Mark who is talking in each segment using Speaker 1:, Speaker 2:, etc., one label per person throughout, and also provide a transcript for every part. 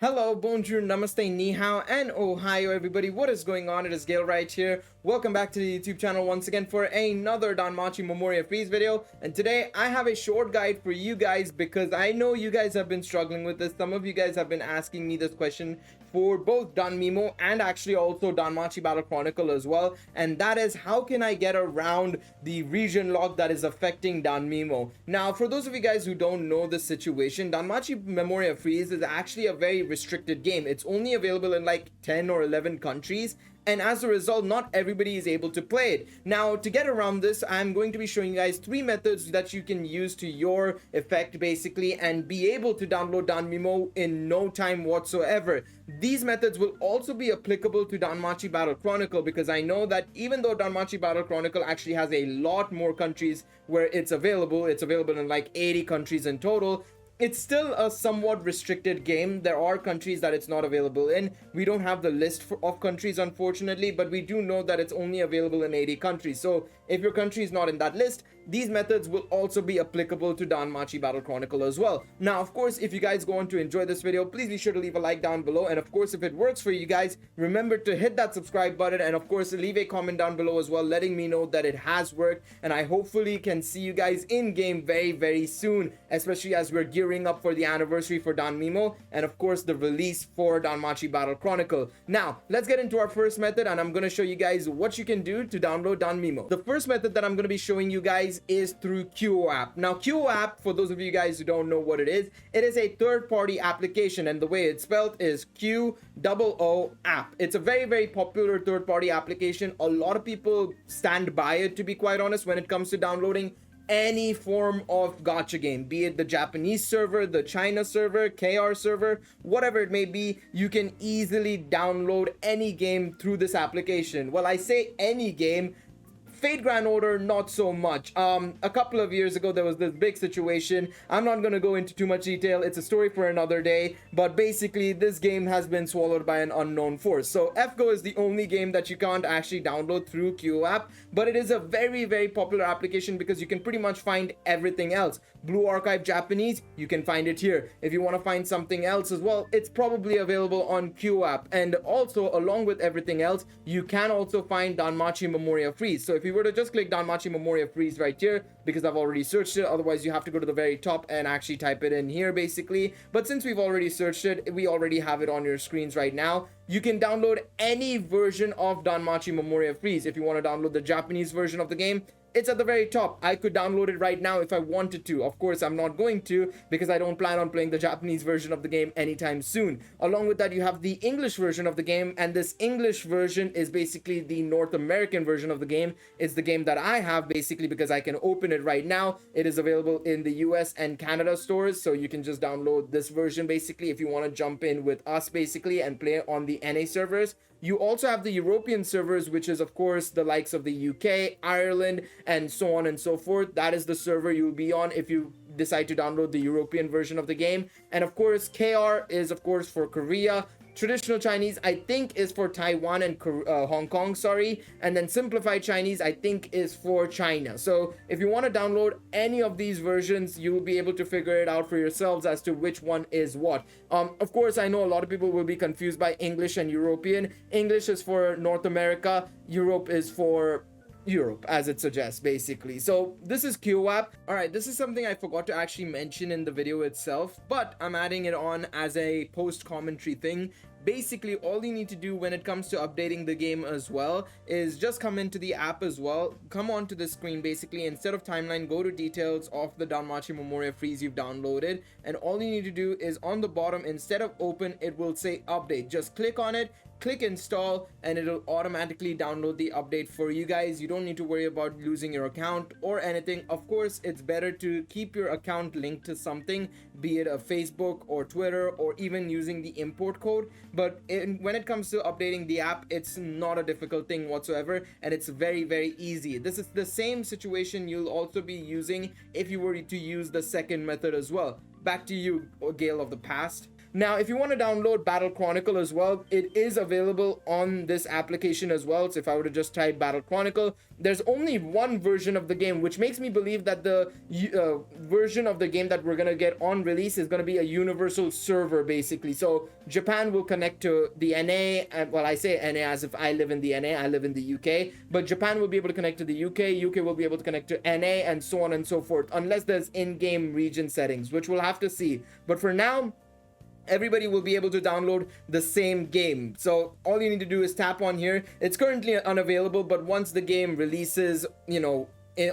Speaker 1: Hello, bonjour, namaste, ni hao, and ohio everybody. What is going on? It is Gale right here. Welcome back to the YouTube channel once again for another Danmachi Memoria Freese video. And today I have a short guide for you guys because I know you guys have been struggling with this. Some of you guys have been asking me this question for both Danmemo and actually also Danmachi Battle Chronicle as well. And that is, how can I get around the region lock that is affecting Danmemo? Now, for those of you guys who don't know the situation, Danmachi Memoria Freese is actually a very restricted game. It's only available in like 10 or 11 countries, and as a result not everybody is able to play it. Now, to get around this, I'm going to be showing you guys 3 methods that you can use to your effect basically and be able to download Danmemo in no time whatsoever. These methods will also be applicable to Danmachi Battle Chronicle, because I know that even though Danmachi Battle Chronicle actually has a lot more countries where it's available in like 80 countries in total, it's still a somewhat restricted game. There are countries that it's not available in. We don't have the list of countries, unfortunately, but we do know that it's only available in 80 countries. So if your country is not in that list, these methods will also be applicable to Danmachi Battle Chronicle as well. Now, of course, if you guys go on to enjoy this video, please be sure to leave a like down below. And of course, if it works for you guys, remember to hit that subscribe button, and of course, leave a comment down below as well, letting me know that it has worked. And I hopefully can see you guys in game very soon, especially as we're gearing up for the anniversary for Danmemo and of course the release for Danmachi Battle Chronicle. Now, let's get into our first method, and I'm going to show you guys what you can do to download Danmemo. The first method that I'm going to be showing you guys is through QooApp. Now, QooApp, for those of you guys who don't know what it is a third-party application, and the way it's spelled is QooApp. It's a very popular third-party application. A lot of people stand by it, to be quite honest, when it comes to downloading any form of gacha game, be it the Japanese server, the China server, KR server, whatever it may be. You can easily download any game through this application. Well, I say any game. Fate Grand Order, not so much. A couple of years ago, there was this big situation. I'm not going to go into too much detail. It's a story for another day. But basically, this game has been swallowed by an unknown force. So FGO is the only game that you can't actually download through QooApp. But it is a very popular application because you can pretty much find everything else. Blue Archive Japanese, you can find it here. If you want to find something else as well, it's probably available on QooApp. And also, along with everything else, you can also find Danmachi Memoria Freese. So if you were to just click Danmachi Memoria Freese right here, because I've already searched it, otherwise you have to go to the very top and actually type it in here basically. But since we've already searched it, we already have it on your screens right now. You can download any version of Danmachi Memoria Freese. If you want to download the Japanese version of the game, it's at the very top. I could download it right now if I wanted to. Of course, I'm not going to, because I don't plan on playing the Japanese version of the game anytime soon. Along with that, you have the English version of the game, and this English version is basically the North American version of the game. It's the game that I have basically because I can open it right now. It is available in the US and Canada stores, so you can just download this version basically if you want to jump in with us basically and play on the NA servers. You also have the European servers, which is of course the likes of the UK, Ireland, and so on and so forth. That is the server you'll be on if you decide to download the European version of the game. And of course, KR is of course for Korea. Traditional Chinese, I think, is for Taiwan and Hong Kong, sorry. And then Simplified Chinese, I think, is for China. So if you want to download any of these versions, you'll be able to figure it out for yourselves as to which one is what. Of course, I know a lot of people will be confused by English and European. English is for North America. Europe is for Europe, as it suggests basically. So this is QooApp. All right, this is something I forgot to actually mention in the video itself, but I'm adding it on as a post commentary thing. Basically, all you need to do when it comes to updating the game as well is just come into the app as well. Come onto the screen basically. Instead of timeline, go to details of the Danmachi Memoria Freese you've downloaded, and all you need to do is on the bottom, instead of open, it will say update. Just click on it, click install, and it'll automatically download the update for you guys. You don't need to worry about losing your account or anything. Of course, it's better to keep your account linked to something, be it a Facebook or Twitter or even using the import code. But when it comes to updating the app, it's not a difficult thing whatsoever, and it's very easy. This is the same situation you'll also be using if you were to use the second method as well. Back to you, Gale of the past. Now, if you want to download Battle Chronicle as well, it is available on this application as well. So if I were to just type Battle Chronicle, there's only one version of the game, which makes me believe that the version of the game that we're going to get on release is going to be a universal server, basically. So Japan will connect to the NA, and well, I say NA as if I live in the NA, I live in the UK, but Japan will be able to connect to the UK will be able to connect to NA, and so on and so forth, unless there's in-game region settings, which we'll have to see. But for now, everybody will be able to download the same game. So all you need to do is tap on here. It's currently unavailable, but once the game releases,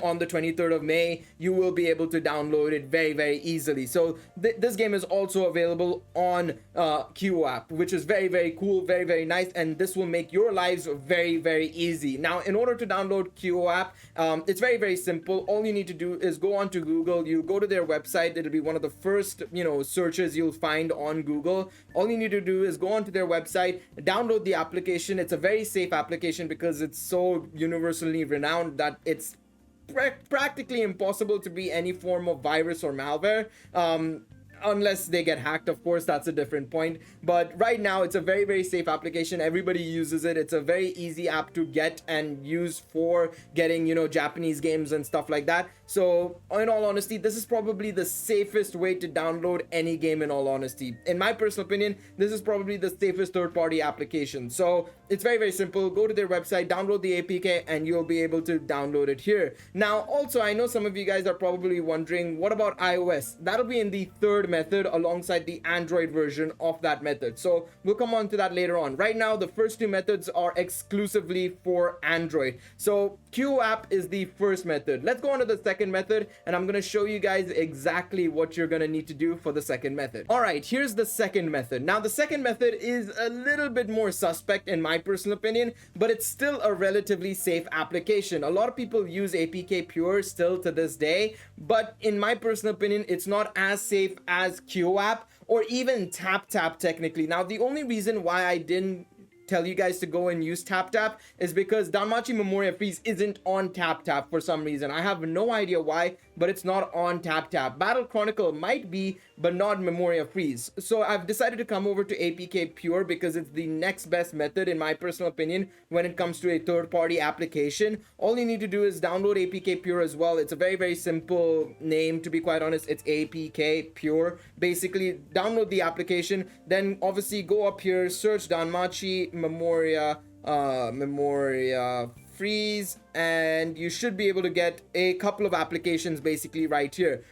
Speaker 1: on the 23rd of May, you will be able to download it very, very easily. So this game is also available on QooApp, which is very, very cool, very, very nice, and this will make your lives very, very easy. Now, in order to download QooApp, it's very, very simple. All you need to do is go onto Google. You go to their website. It'll be one of the first, searches you'll find on Google. All you need to do is go onto their website, download the application. It's a very safe application because it's so universally renowned that it's practically impossible to be any form of virus or malware, unless they get hacked. Of course, that's a different point, but right now it's a very, very safe application. Everybody uses it. It's a very easy app to get and use for getting Japanese games and stuff like that. So in all honesty, this is probably the safest way to download any game. In all honesty, in my personal opinion, this is probably the safest third-party application. So it's very, very simple. Go to their website, download the APK, and you'll be able to download it here. Now, also, I know some of you guys are probably wondering, what about iOS? That'll be in the third method alongside the Android version of that method. So we'll come on to that later on. Right now, the first two methods are exclusively for Android. So QooApp is the first method. Let's go on to the second method, and I'm going to show you guys exactly what you're going to need to do for the second method. All right, here's the second method. Now, the second method is a little bit more suspect in my personal opinion, but it's still a relatively safe application. A lot of people use APKPure still to this day, but in my personal opinion, it's not as safe as QooApp or even TapTap technically. Now, the only reason why I didn't tell you guys to go and use TapTap is because Danmachi Memoria Freese isn't on TapTap for some reason. I have no idea why, but it's not on TapTap. Battle Chronicle might be, but not Memoria Freese. So I've decided to come over to APKPure because it's the next best method in my personal opinion when it comes to a third-party application. All you need to do is download APKPure as well. It's a very, very simple name, to be quite honest. It's APKPure. Basically, download the application, then obviously go up here, search Danmachi Memoria Freese, and you should be able to get a couple of applications basically right here.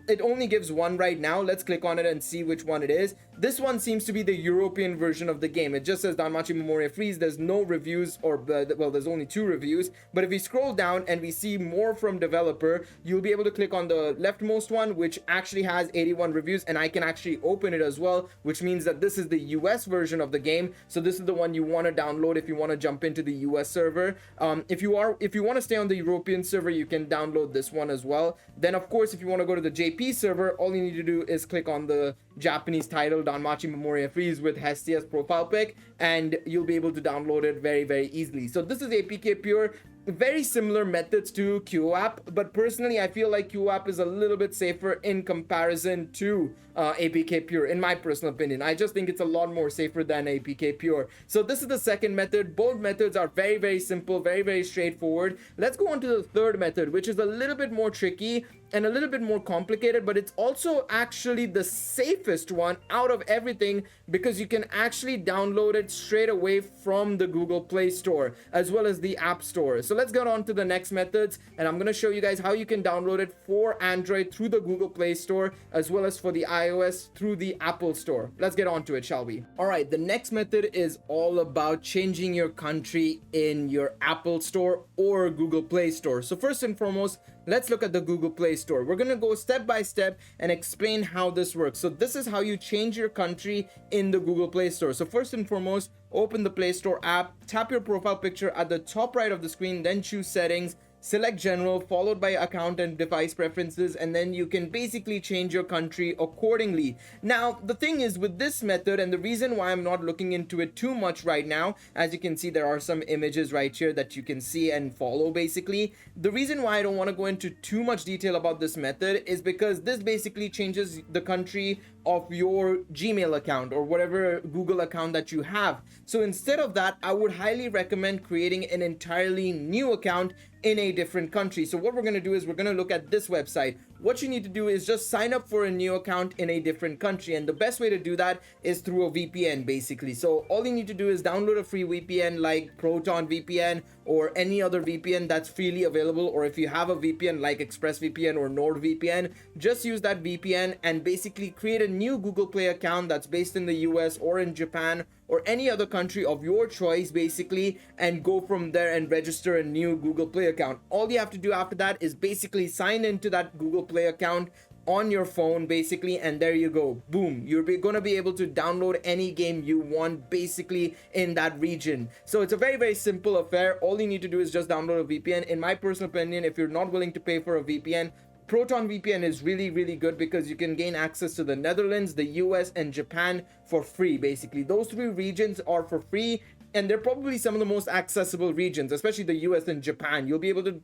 Speaker 1: It only gives one right now. Let's click on it and see which one it is. This one seems to be the European version of the game. It just says Danmachi Memoria Freese. There's no reviews, or well, there's only 2 reviews. But if we scroll down and we see more from developer, you'll be able to click on the leftmost one, which actually has 81 reviews, and I can actually open it as well, which means that this is the US version of the game. So this is the one you want to download if you want to jump into the US server. If you want to stay on the European server, you can download this one as well. Then of course, if you want to go to the JP server, all you need to do is click on the Japanese title Danmachi Memoria Freese with Hestia's profile pic, and you'll be able to download it very, very easily. So this is APKPure. Very similar methods to QooApp, but personally I feel like QooApp is a little bit safer in comparison to APKPure, in my personal opinion. I just think it's a lot more safer than APKPure. So this is the second method. Both methods are very, very simple, very, very straightforward. Let's go on to the third method, which is a little bit more tricky and a little bit more complicated, but it's also actually the safest one out of everything because you can actually download it straight away from the Google Play Store as well as the App Store. So let's get on to the next methods, and I'm going to show you guys how you can download it for Android through the Google Play Store as well as for the iOS through the Apple Store. Let's get on to it, shall we? All right, the next method is all about changing your country in your Apple Store or Google Play Store. So first and foremost, let's look at the Google Play Store. We're going to go step by step and explain how this works. So this is how you change your country in the Google Play Store. So first and foremost, open the Play Store app, tap your profile picture at the top right of the screen, then choose settings, select general, followed by account and device preferences, and then you can basically change your country accordingly. Now, the thing is with this method, and the reason why I'm not looking into it too much right now, as you can see, there are some images right here that you can see and follow basically. The reason why I don't want to go into too much detail about this method is because this basically changes the country of your Gmail account or whatever Google account that you have. So instead of that, I would highly recommend creating an entirely new account in a different country. So what we're going to do is we're going to look at this website. What you need to do is just sign up for a new account in a different country, and the best way to do that is through a VPN basically. So all you need to do is download a free VPN like Proton VPN or any other VPN that's freely available, or if you have a VPN like ExpressVPN or NordVPN, just use that VPN and basically create a new Google Play account that's based in the US or in Japan or any other country of your choice basically, and go from there and register a new Google Play account. All you have to do after that is basically sign into that Google Play account on your phone basically, and there you go, boom, you're gonna be able to download any game you want basically in that region. So it's a very, very simple affair. All you need to do is just download a VPN. In my personal opinion, if you're not willing to pay for a VPN, Proton VPN is really, really good because you can gain access to the Netherlands, the US, and Japan for free basically. Those three regions are for free, and they're probably some of the most accessible regions, especially the US and Japan. You'll be able to,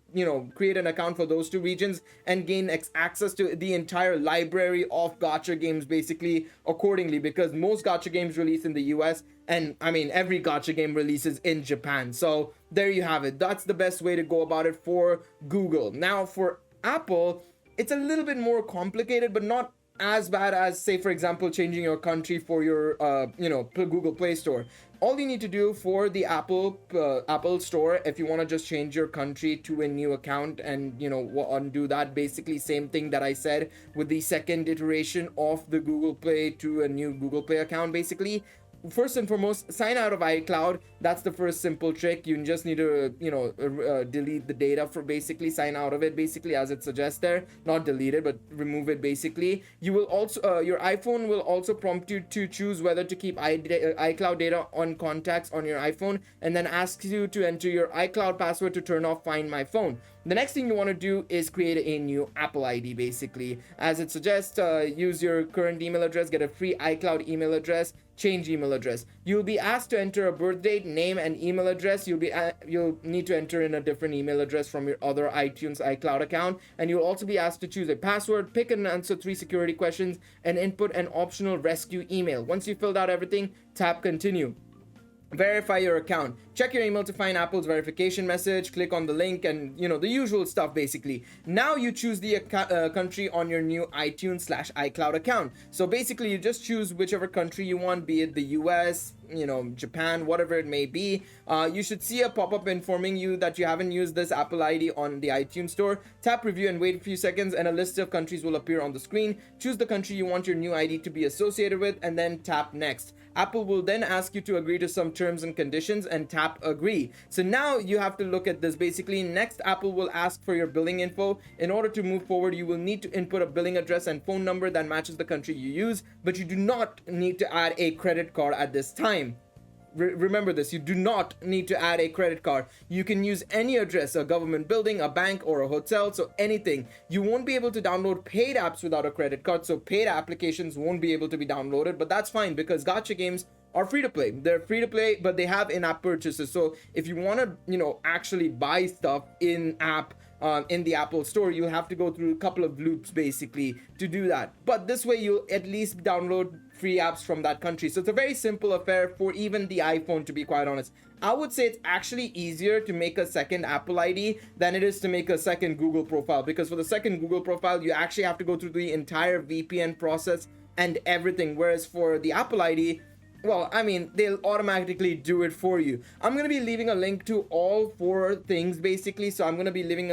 Speaker 1: create an account for those two regions and gain access to the entire library of gacha games basically accordingly, because most gacha games release in the US, and I mean every gacha game releases in Japan. So there you have it. That's the best way to go about it for Google. Now for Apple, it's a little bit more complicated, but not as bad as, say, for example, changing your country for your Google Play Store. All you need to do for the Apple Store, if you want to just change your country to a new account and undo that, basically same thing that I said with the second iteration of the Google Play to a new Google Play account basically. First and foremost, sign out of iCloud. That's the first simple trick. You just need to delete the data for basically sign out of it basically, as it suggests there. Not delete it, but remove it basically. You will also your iPhone will also prompt you to choose whether to keep iCloud data on contacts on your iPhone, and then asks you to enter your iCloud password to turn off Find My Phone. The next thing you want to do is create a new Apple ID basically. As it suggests, use your current email address, get a free iCloud email address, change email address. You'll be asked to enter a birth date, name, and email address. You'll need to enter in a different email address from your other iTunes iCloud account, and you'll also be asked to choose a password, pick and answer 3 security questions, and input an optional rescue email. Once you filled out everything, tap continue. Verify your account. Check your email to find Apple's verification message. Click on the link and the usual stuff basically. Now you choose the country on your new iTunes/iCloud account. So basically you just choose whichever country you want, be it the US, Japan, whatever it may be. You should see a pop-up informing you that you haven't used this Apple ID on the iTunes store. Tap review and wait a few seconds, and a list of countries will appear on the screen. Choose the country you want your new ID to be associated with, and then tap next. Apple will then ask you to agree to some terms and conditions, and tap agree. So now you have to look at this basically. Next, Apple will ask for your billing info. In order to move forward, you will need to input a billing address and phone number that matches the country you use, but you do not need to add a credit card at this time. Remember this, you do not need to add a credit card. You can use any address, a government building, a bank, or a hotel, so anything. You won't be able to download paid apps without a credit card, so paid applications won't be able to be downloaded, but that's fine because gacha games are free to play. They're free to play, but they have in-app purchases. So if you want to, actually buy stuff in-app, in the Apple Store, you'll have to go through a couple of loops basically to do that. But this way you'll at least download free apps from that country. So it's a very simple affair for even the iPhone, to be quite honest. I would say it's actually easier to make a second Apple ID than it is to make a second Google profile, because for the second Google profile, you actually have to go through the entire VPN process and everything. Whereas for the Apple ID, well, I mean, they'll automatically do it for you. I'm going to be leaving a link to all 4 things basically. So I'm going to be leaving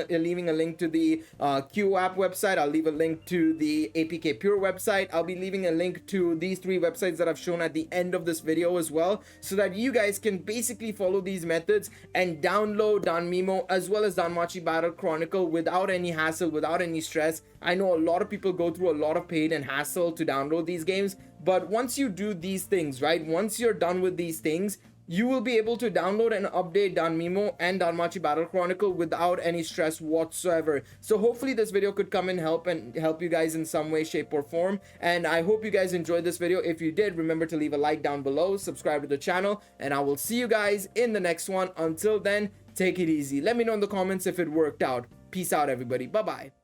Speaker 1: a link to the QooApp website. I'll leave a link to the APKPure website. I'll be leaving a link to these 3 websites that I've shown at the end of this video as well, so that you guys can basically follow these methods and download Danmemo as well as Danmachi Chronicle without any hassle, without any stress. I know a lot of people go through a lot of pain and hassle to download these games, but once you do these things, right, once you're done with these things, you will be able to download and update Danmemo and Danmachi Chronicle without any stress whatsoever. So hopefully this video could come and help you guys in some way, shape, or form. And I hope you guys enjoyed this video. If you did, remember to leave a like down below, subscribe to the channel, and I will see you guys in the next one. Until then, take it easy. Let me know in the comments if it worked out. Peace out, everybody. Bye-bye.